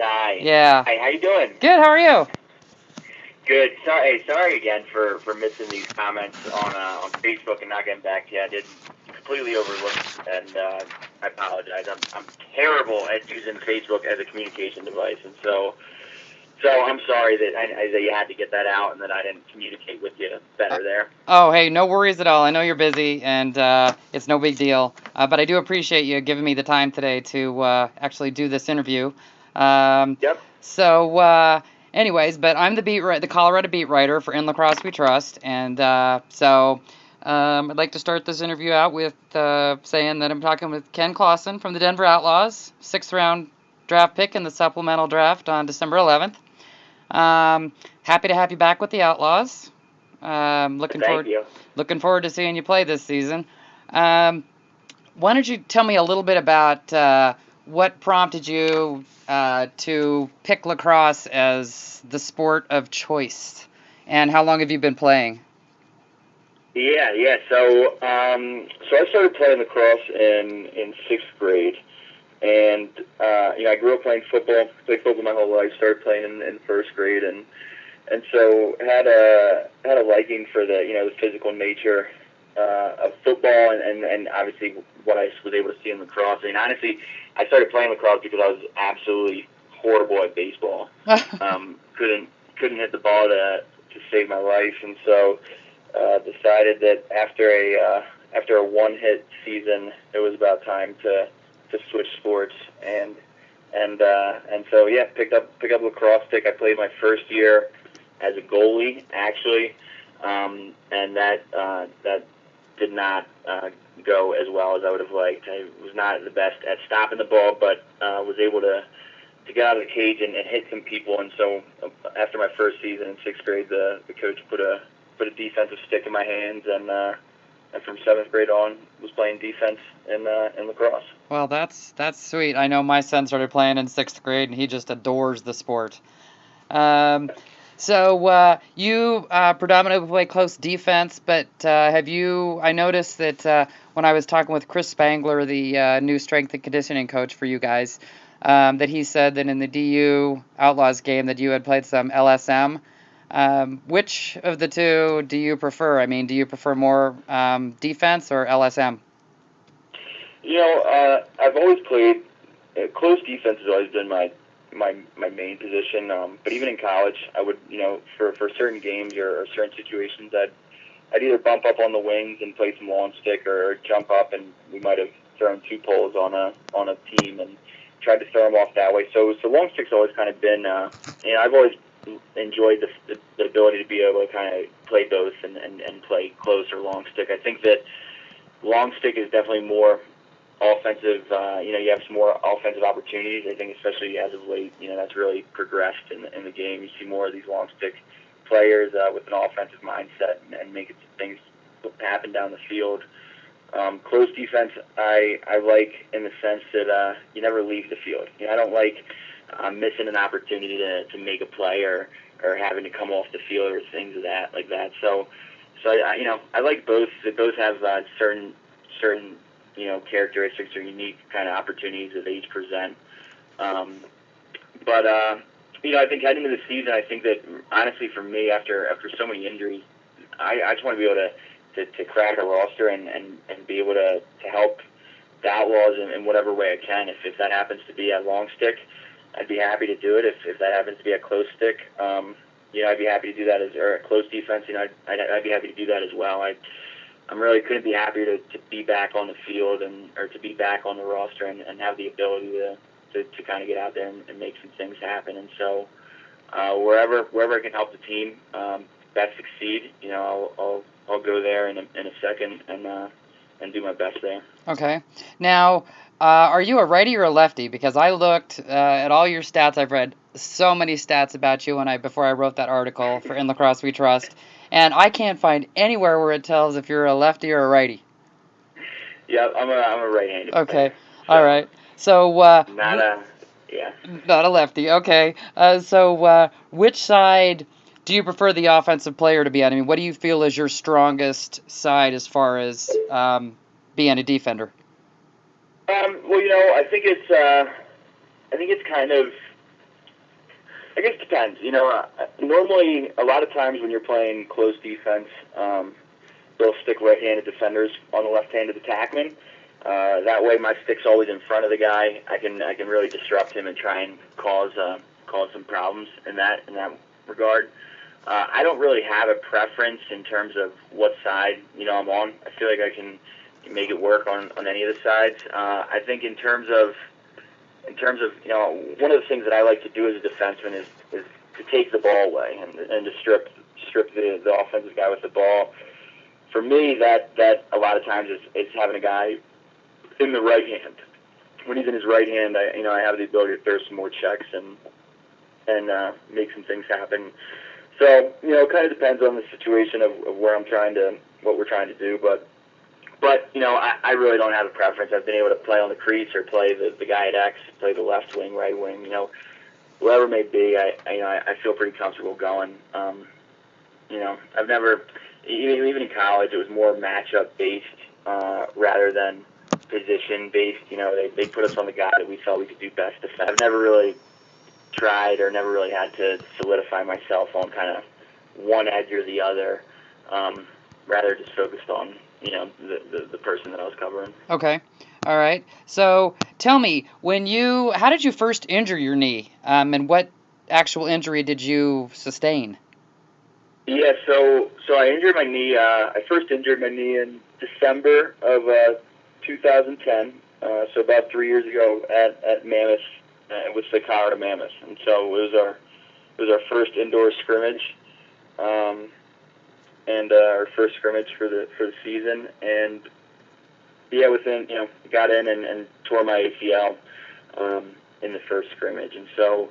Hi. Yeah. Hi, how you doing? Good. How are you? Good. Sorry again for missing these comments on Facebook and not getting back to you. I did completely overlook, and I apologize. I'm terrible at using Facebook as a communication device, and so I'm sorry that you had to get that out and that I didn't communicate with you better there. Oh, hey, no worries at all. I know you're busy, and it's no big deal. But I do appreciate you giving me the time today to actually do this interview. Yep. So, anyways, but I'm the Colorado beat writer for In Lacrosse We Trust, and I'd like to start this interview out with saying that I'm talking with Ken Clausen from the Denver Outlaws, 6th-round draft pick in the supplemental draft on December 11th. Happy to have you back with the Outlaws. Thank you. Looking forward to seeing you play this season. Why don't you tell me a little bit about what prompted you to pick lacrosse as the sport of choice, and how long have you been playing? Yeah. So I started playing lacrosse in 6th grade. And I grew up playing football. Played football my whole life. Started playing in 1st grade, and so had a liking for the physical nature of football, and obviously what I was able to see in lacrosse. I mean, honestly, I started playing lacrosse because I was absolutely horrible at baseball. Couldn't hit the ball to save my life, and so decided that after a one-hit season, it was about time to switch sports, and so picked up lacrosse stick. I played my first year as a goalie actually, and that did not go as well as I would have liked. I was not the best at stopping the ball, but was able to get out of the cage and hit some people. And so after my first season in 6th grade, the coach put a defensive stick in my hands, and from 7th grade on, was playing defense in lacrosse. Well, that's sweet. I know my son started playing in 6th grade, and he just adores the sport. So you predominantly play close defense, but have you? I noticed that when I was talking with Chris Spangler, the new strength and conditioning coach for you guys, that he said that in the DU Outlaws game that you had played some LSM. Which of the two do you prefer? I mean, do you prefer more defense or LSM? I've always played close defense. Has always been my main position. But even in college, I would, for certain games or certain situations, I'd either bump up on the wings and play some Longstick, or jump up, and we might have thrown 2 poles on a team and tried to throw them off that way. So Longstick's always kind of been, I've always enjoyed the ability to be able to kind of play both and play close or long stick. I think that long stick is definitely more offensive. You have some more offensive opportunities. I think especially as of late, that's really progressed in the game. You see more of these long stick players with an offensive mindset and making things happen down the field. Close defense, I like in the sense that you never leave the field. I don't like missing an opportunity to make a play or having to come off the field or things like that. So I like both. They both have certain characteristics or unique kind of opportunities that they each present. But I think heading into the season, I think that honestly for me, after so many injuries, I just want to be able to crack a roster and be able to help the Outlaws in whatever way I can. If that happens to be a long stick, I'd be happy to do it. If that happens to be a close stick, I'd be happy to do that or a close defense. I'd be happy to do that as well. I'm really couldn't be happier to be back on the field or to be back on the roster and have the ability to kind of get out there and make some things happen. And so wherever I can help the team best succeed, I'll go there in a second and do my best there. Okay. Now, are you a righty or a lefty? Because I looked at all your stats. I've read so many stats about you before I wrote that article for In Lacrosse We Trust, and I can't find anywhere where it tells if you're a lefty or a righty. Yeah, I'm a right-handed Okay. player. So all right. So not a lefty. Okay. So which side do you prefer the offensive player to be on? I mean, what do you feel is your strongest side as far as being a defender? Well, I think it's kind of I guess it depends. Normally, a lot of times when you're playing close defense, they'll stick right-handed defenders on the left-handed attackman. That way, my stick's always in front of the guy. I can really disrupt him and try and cause some problems in that regard. I don't really have a preference in terms of what side I'm on. I feel like I can make it work on any of the sides. I think in terms of one of the things that I like to do as a defenseman is to take the ball away and to strip the offensive guy with the ball. For me, that a lot of times is having a guy in the right hand. When he's in his right hand, I have the ability to throw some more checks and make some things happen. So it kind of depends on the situation of what we're trying to do, but I really don't have a preference. I've been able to play on the crease or play the guy at X, play the left wing, right wing, whatever it may be. I feel pretty comfortable going. I've never, even in college, it was more matchup based rather than position based. They put us on the guy that we felt we could do best defense. I've never really tried or never really had to solidify myself on kind of one edge or the other. Rather just focused on the person that I was covering. Okay. All right. So tell me, how did you first injure your knee? And what actual injury did you sustain? Yeah, so I injured my knee. I first injured my knee in December of 2010. So about 3 years ago at Mammoth, with the Colorado Mammoth, and so it was our first indoor scrimmage. And our first scrimmage for the season, and got in and tore my ACL in the first scrimmage, and so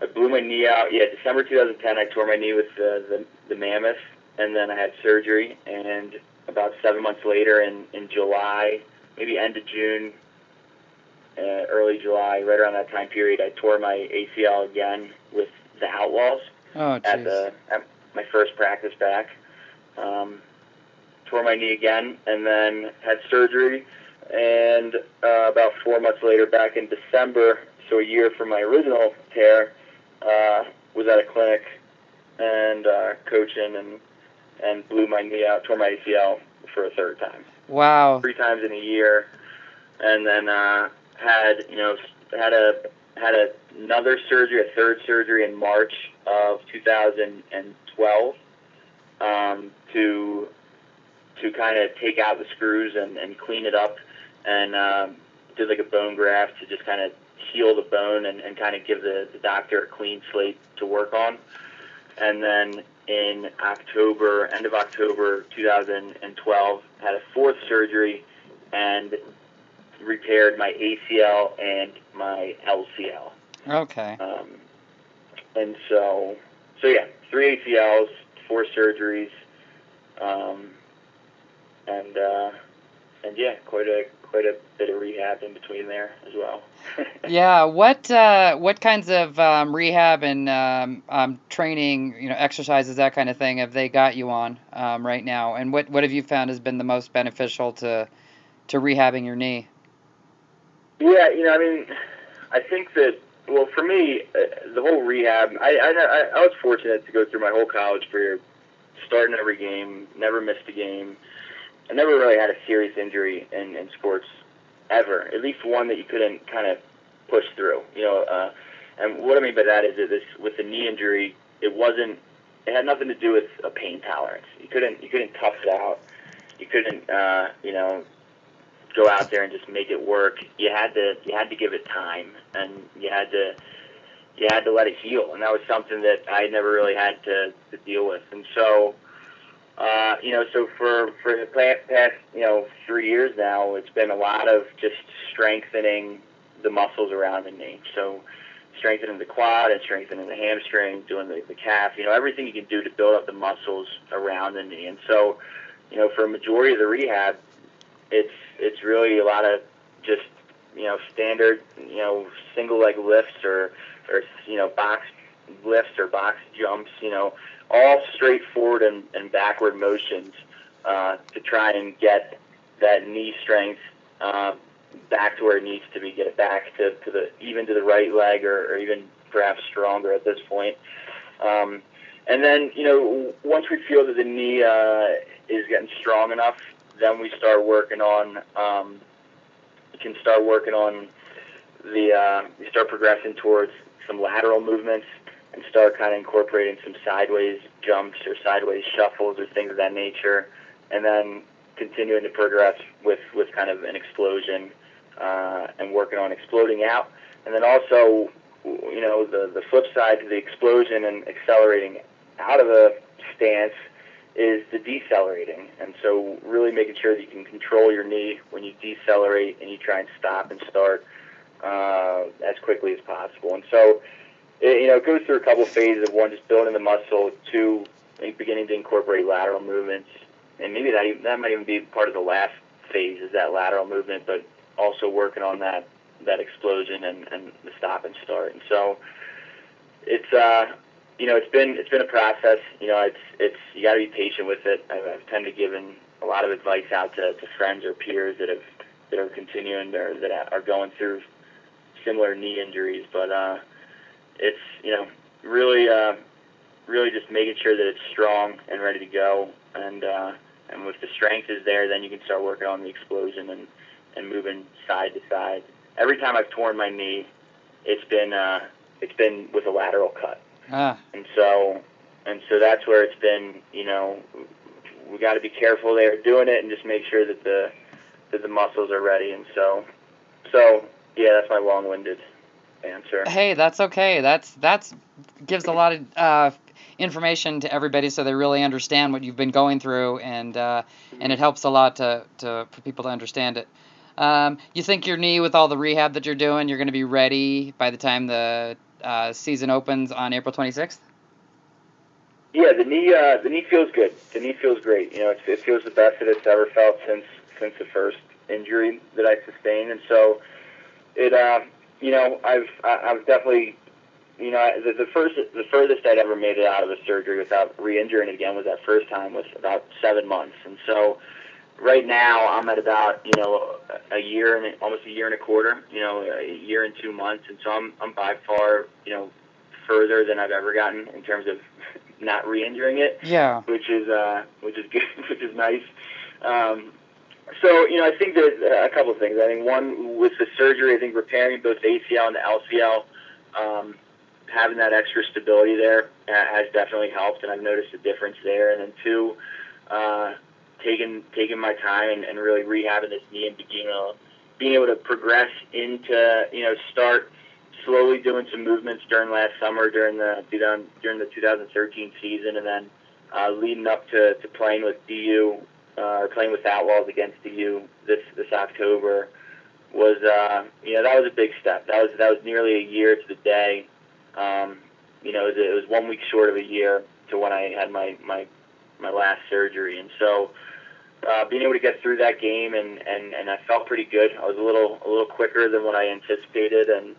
I blew my knee out. Yeah, December 2010, I tore my knee with the Mammoth, and then I had surgery, and about 7 months later, in July, maybe end of June, early July, right around that time period, I tore my ACL again with the Outlaws. Oh, jeez. At my first practice back. Tore my knee again, and then had surgery, and about 4 months later, back in December, so a year from my original tear, was at a clinic and coaching and blew my knee out, tore my ACL for a third time. Wow. 3 times in a year, and then had another surgery, a third surgery in March of 2012 to kind of take out the screws and clean it up, and did like a bone graft to just kind of heal the bone and kind of give the doctor a clean slate to work on. And then in end of October 2012, had a fourth surgery and repaired my ACL and my LCL. Okay. And so yeah, 3 ACLs, 4 surgeries, and yeah, quite a bit of rehab in between there as well. Yeah. What kinds of rehab and training, exercises, that kind of thing, have they got you on right now? And what have you found has been the most beneficial to rehabbing your knee? Yeah, I think that, well, for me, the whole rehab, I was fortunate to go through my whole college career, starting every game, never missed a game. I never really had a serious injury in sports ever, at least one that you couldn't kind of push through. And what I mean by that is that with the knee injury, it had nothing to do with a pain tolerance. You couldn't tough it out. You couldn't go out there and just make it work. You had to give it time, and you had to let it heal, and that was something that I never really had to deal with. And so, so for the past 3 years now, it's been a lot of just strengthening the muscles around the knee. So strengthening the quad and strengthening the hamstring, doing the calf, everything you can do to build up the muscles around the knee. And so, for a majority of the rehab, it's really a lot of just standard single leg lifts or box lifts or box jumps, all straightforward and backward motions to try and get that knee strength back to where it needs to be, get it back to the right leg or even perhaps stronger at this point. And then, once we feel that the knee is getting strong enough, then we start working on, we start progressing towards some lateral movements and start kind of incorporating some sideways jumps or sideways shuffles or things of that nature, and then continuing to progress with kind of an explosion and working on exploding out. And then also, the flip side to the explosion and accelerating out of a stance is the decelerating. And so really making sure that you can control your knee when you decelerate and you try and stop and start as quickly as possible. And so it goes through a couple phases of, one, just building the muscle, two, beginning to incorporate lateral movements, and maybe that might even be part of the last phase, is that lateral movement, but also working on that explosion and the stop and start. And so it's it's been a process. It's you got to be patient with it. I've tended to given a lot of advice out to friends or peers that are continuing or that are going through similar knee injuries, but it's really just making sure that it's strong and ready to go, and if the strength is there, then you can start working on the explosion and moving side to side. Every time I've torn my knee, it's been with a lateral cut. And so that's where it's been. We got to be careful there doing it and just make sure that the muscles are ready. And so yeah, that's my long-winded answer. Hey, that's okay. That's gives a lot of information to everybody, so they really understand what you've been going through, and it helps a lot for people to understand it. You think your knee, with all the rehab that you're doing, you're going to be ready by the time the season opens on April 26th? Yeah, the knee feels good. The knee feels great. It feels the best that it's ever felt since the first injury that I sustained, and so it I've definitely the furthest I'd ever made it out of a surgery without re-injuring it again was that first time, was about 7 months, and so right now I'm at about a year and almost a year and a quarter, a year and 2 months, and so I'm by far further than I've ever gotten in terms of not re-injuring it. Yeah. Which is good, which is nice. So I think there's a couple of things. I think one, with the surgery, I think repairing both the ACL and the LCL, having that extra stability there has definitely helped, and I've noticed a difference there. And then two, taking my time and really rehabbing this knee and being able to progress into start slowly doing some movements during last summer during the 2013 season, and then leading up to playing with DU. Playing with Outlaws against DU this October was that was a big step. That was nearly a year to the day. It was 1 week short of a year to when I had my last surgery, and so being able to get through that game and I felt pretty good. I was a little quicker than what I anticipated, and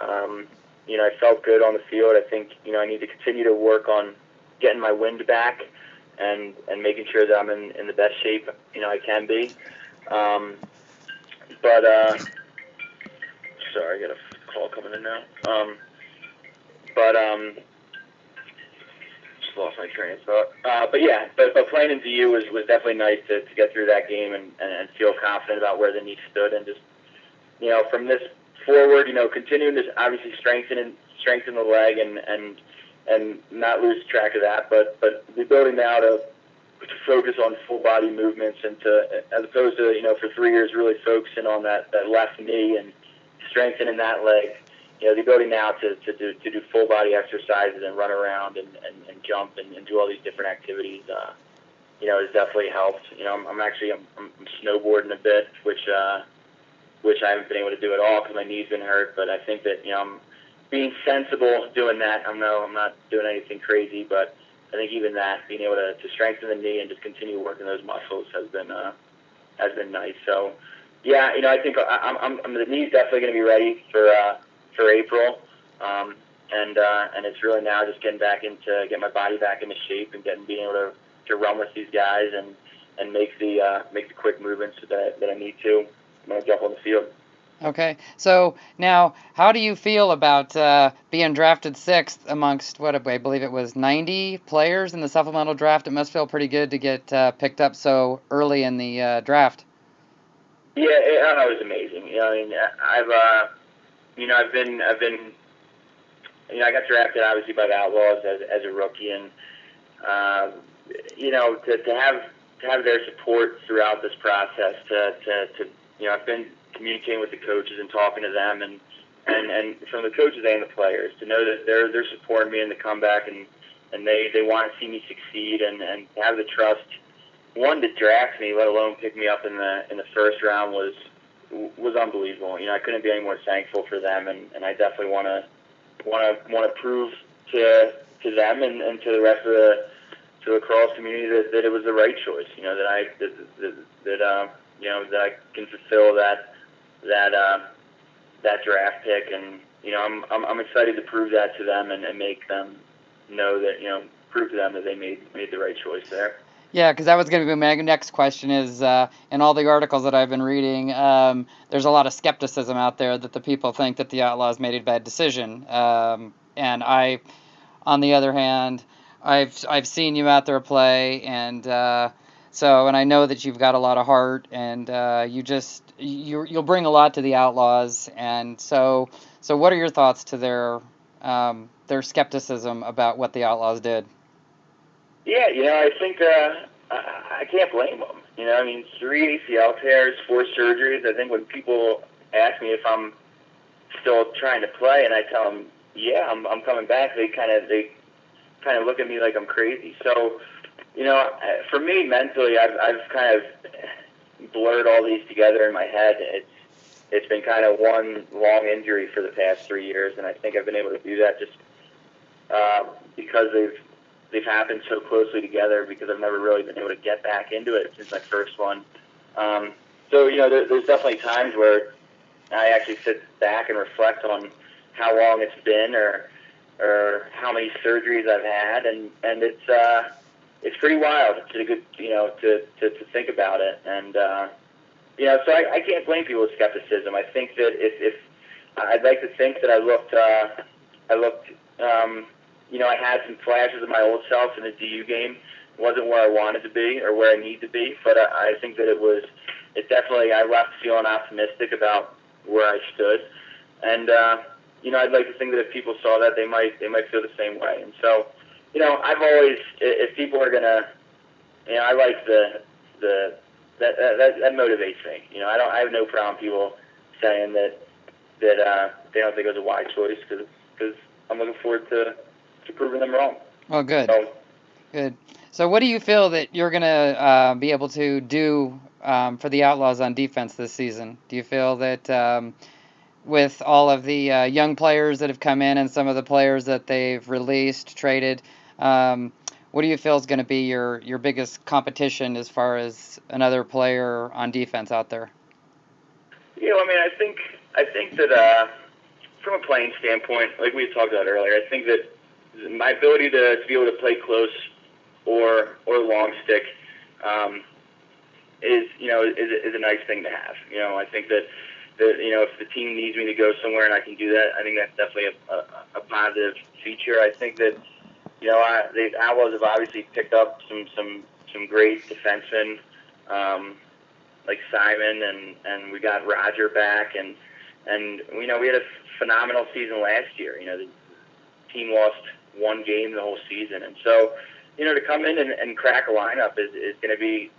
I felt good on the field. I think I need to continue to work on getting my wind back and making sure that I'm in the best shape I can be. Sorry, I got a call coming in now. Just lost my train of thought. But playing in DU was definitely nice to get through that game and feel confident about where the knee stood, and just from this forward, continuing to obviously strengthen the leg and not lose track of that, but the ability now to focus on full body movements, and as opposed to for 3 years really focusing on that left knee and strengthening that leg, the ability now to do full body exercises and run around and jump and do all these different activities has definitely helped. I'm snowboarding a bit, which I haven't been able to do at all because my knee's been hurt, but I think that I'm being sensible doing that. I'm not doing anything crazy, but I think even that, being able to strengthen the knee and just continue working those muscles has been nice. So yeah, I think the knee's definitely going to be ready for April, and it's really now just getting my body back into shape and being able to run with these guys and make the quick movements that I need to when I jump on the field. Okay. So now, how do you feel about being drafted sixth amongst what I believe it was 90 players in the supplemental draft? It must feel pretty good to get picked up so early in the draft. Yeah, it was amazing. I mean, I've been, I got drafted obviously by the Outlaws as a rookie, and uh, to have their support throughout this process, I've been communicating with the coaches and talking to them, and from the coaches and the players, to know that they're supporting me in the comeback, and they want to see me succeed, and have the trust, one, to draft me, let alone pick me up in the first round, was unbelievable. I couldn't be any more thankful for them, and I definitely want to prove to them and to the rest of the lacrosse community that it was the right choice. That I can fulfill that draft pick, and I'm excited to prove that to them and make them know that prove to them that they made the right choice there. Yeah, because that was going to be my next question is, in all the articles that I've been reading, there's a lot of skepticism out there that the people think that the Outlaws made a bad decision. And I, on the other hand, I've seen you out there play, and and I know that you've got a lot of heart, and you'll bring a lot to the Outlaws. And so what are your thoughts to their skepticism about what the Outlaws did? Yeah, I think I can't blame them. I mean, 3 ACL tears, 4 surgeries. I think when people ask me if I'm still trying to play, and I tell them, yeah, I'm coming back, they kind of look at me like I'm crazy. So, for me mentally, I've kind of blurred all these together in my head. It's been kind of one long injury for the past 3 years, and I think I've been able to do that just because they've happened so closely together, because I've never really been able to get back into it since my first one. There's definitely times where I actually sit back and reflect on how long it's been, or how many surgeries I've had, and it's pretty wild to good to think about it, and so I can't blame people with skepticism. I think that if I'd like to think that I looked I had some flashes of my old self in the DU game. It wasn't where I wanted to be or where I need to be, but I think that it definitely, I left feeling optimistic about where I stood. And, I'd like to think that if people saw that, they might feel the same way. And so, I've always, if people are going to, I like that motivates me. I have no problem people saying that they don't think it was a wise choice, because I'm looking forward to proving them wrong. Well, good. So, Good. So what do you feel that you're going to be able to do for the Outlaws on defense this season? Do you feel that with all of the young players that have come in and some of the players that they've released, traded, what do you feel is going to be your biggest competition as far as another player on defense out there? I think that from a playing standpoint, like we had talked about earlier, I think that my ability to be able to play close or long stick is a nice thing to have. I think that if the team needs me to go somewhere and I can do that, I think that's definitely a positive feature. I think that the Outlaws have obviously picked up some great defensemen, like Simon, and we got Roger back, and we had a phenomenal season last year. The team lost one game the whole season, and so to come in and crack a lineup is going to be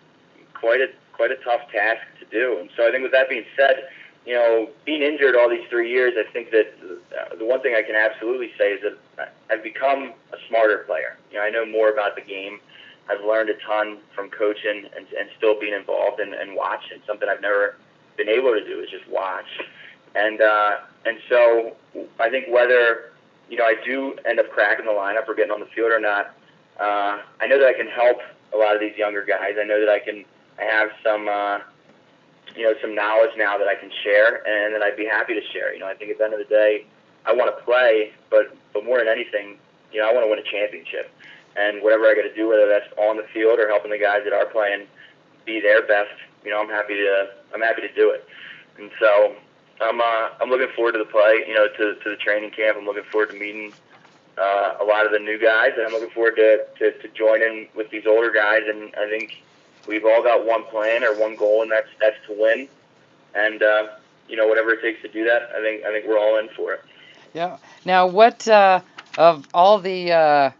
quite a tough task to do. And so I think, with that being said, being injured all these 3 years, I think that the one thing I can absolutely say is that I've become a smarter player. I know more about the game. I've learned a ton from coaching and still being involved and watching. Something I've never been able to do is just watch. And so I think whether I do end up cracking the lineup or getting on the field or not, I know that I can help a lot of these younger guys. I know that I have some some knowledge now that I can share, and that I'd be happy to share. I think at the end of the day, I want to play, but more than anything, I want to win a championship. And whatever I got to do, whether that's on the field or helping the guys that are playing be their best, I'm happy to do it. And so, I'm looking forward to the play, to the training camp. I'm looking forward to meeting a lot of the new guys, and I'm looking forward to joining with these older guys. And I think we've all got one plan or one goal, and that's to win. And whatever it takes to do that, I think we're all in for it. Yeah. Now, what of all the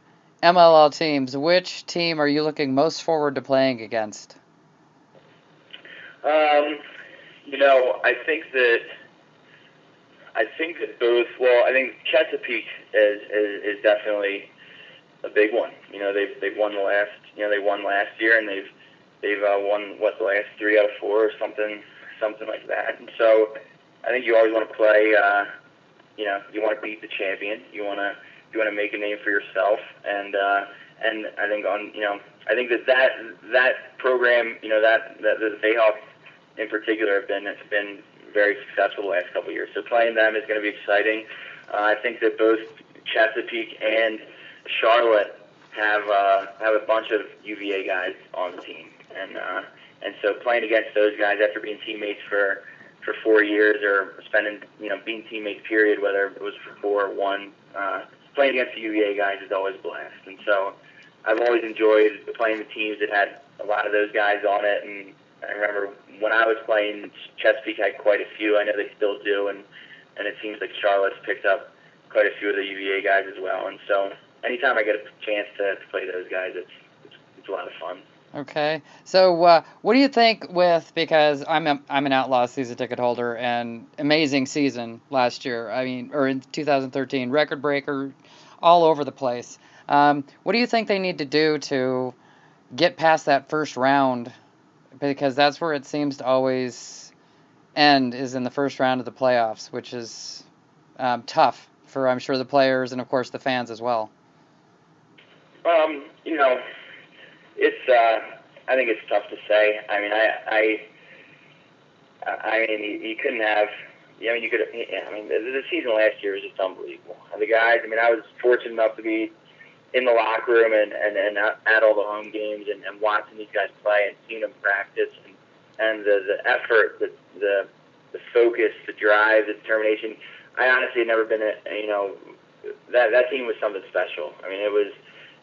MLL teams, which team are you looking most forward to playing against? I think that both. Well, I think Chesapeake is definitely a big one. They've won they won last year, and they've won the last 3 out of 4 or something like that. And so I think you always want to play. You want to beat the champion. You want to make a name for yourself, and I think I think that program, that the Bayhawks in particular have been very successful the last couple of years. So playing them is going to be exciting. I think that both Chesapeake and Charlotte have a bunch of UVA guys on the team, and so playing against those guys after being teammates for 4 years or spending being teammates period, whether it was for 4 or 1, playing against the UVA guys is always a blast. And so I've always enjoyed playing the teams that had a lot of those guys on it. And I remember when I was playing, Chesapeake had quite a few. I know they still do, and it seems like Charlotte's picked up quite a few of the UVA guys as well. And so anytime I get a chance to play those guys, it's a lot of fun. Okay. So what do you think because I'm an Outlaws season ticket holder, and amazing season last year. I mean, or in 2013, record breaker all over the place. What do you think they need to do to get past that first round? Because that's where it seems to always end, is in the first round of the playoffs, which is tough for, I'm sure, the players and, of course, the fans as well. It's I think it's tough to say. I mean, you couldn't have. You could. I mean, the season last year was just unbelievable. The guys. I mean, I was fortunate enough to be in the locker room and at all the home games and watching these guys play and seeing them practice and the effort, the focus, the drive, the determination. I honestly had never been that team was something special. I mean, it was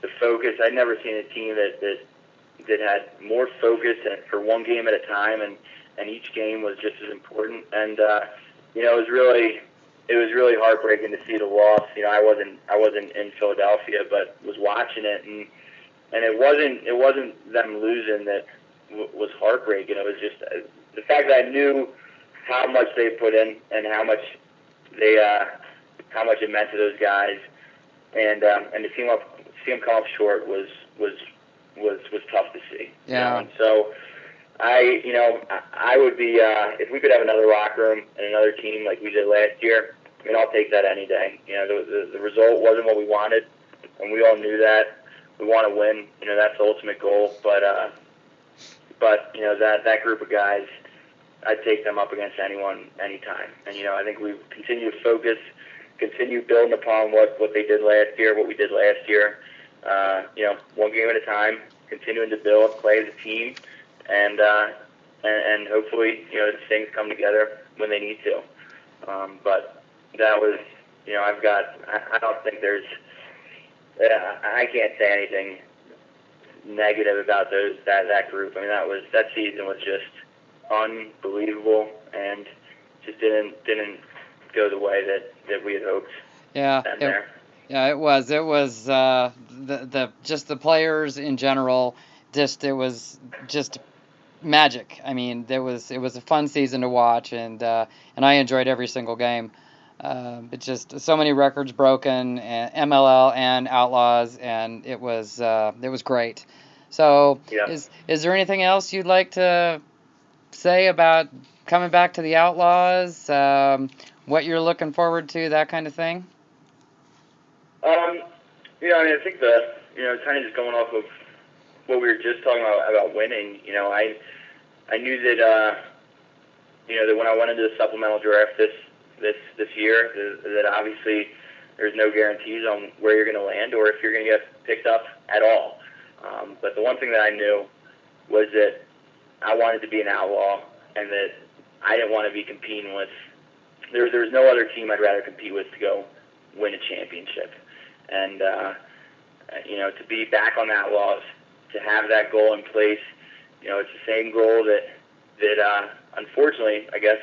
the focus. I'd never seen a team that had more focus and for one game at a time, and each game was just as important. And it was really heartbreaking to see the loss. I wasn't in Philadelphia, but was watching it, and it wasn't them losing that was heartbreaking. It was just the fact that I knew how much they put in and how much it meant to those guys, and to see them come up short was tough to see. Yeah. And so I would be if we could have another locker room and another team like we did last year. I mean, I'll take that any day. The result wasn't what we wanted, and we all knew that. We want to win. That's the ultimate goal. But that group of guys, I'd take them up against anyone, anytime. And I think we continue to focus, continue building upon what they did last year, what we did last year. One game at a time, continuing to build, play as a team, and hopefully things come together when they need to. But that was I don't think there's I can't say anything negative about that group. I mean, that season was just unbelievable and just didn't go the way that we had hoped. Yeah. Yeah, it was. It was just the players in general. It was just magic. I mean, it was a fun season to watch, and I enjoyed every single game. It's just so many records broken, and MLL and Outlaws, and it was great. So, yeah. Is there anything else you'd like to say about coming back to the Outlaws? What you're looking forward to, that kind of thing? I think kind of just going off of what we were just talking about winning. I knew that that when I went into the supplemental draft this year, that obviously there's no guarantees on where you're going to land or if you're going to get picked up at all. But the one thing that I knew was that I wanted to be an Outlaw, and that I didn't want to be competing with there's no other team I'd rather compete with to go win a championship. And to be back on the Outlaws, to have that goal in place, it's the same goal that unfortunately, I guess,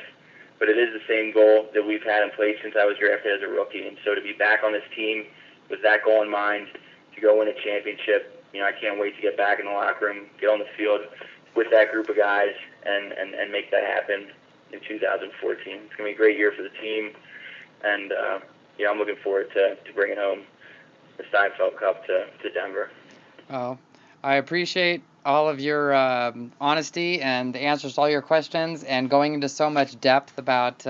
but it is the same goal that we've had in place since I was drafted as a rookie. And so to be back on this team with that goal in mind, to go win a championship, I can't wait to get back in the locker room, get on the field with that group of guys, and make that happen in 2014. It's going to be a great year for the team, and I'm looking forward to bringing home the Steinfeld Cup to Denver. Oh, I appreciate all of your honesty and the answers to all your questions, and going into so much depth about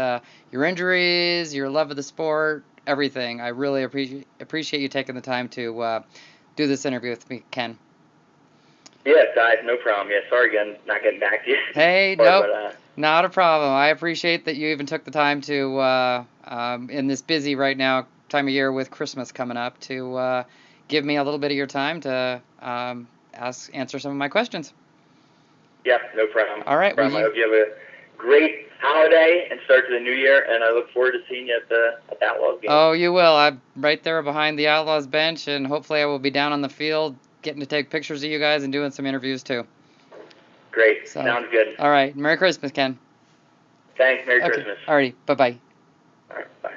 your injuries, your love of the sport, everything. I really appreciate you taking the time to do this interview with me, Ken. Yeah, Di, no problem. Yeah, sorry again, not getting back to you. Hey, nope, not a problem. I appreciate that you even took the time to, in this busy right now time of year with Christmas coming up, to give me a little bit of your time to answer some of my questions. Yeah, no problem. All right. I hope you have a great holiday and start to the new year, and I look forward to seeing you at the Outlaws game. Oh, you will. I'm right there behind the Outlaws bench, and hopefully I will be down on the field getting to take pictures of you guys and doing some interviews too. Great. Sounds good. All right. Merry Christmas, Ken. Thanks. Merry Christmas. All righty. Bye-bye. All right. Bye.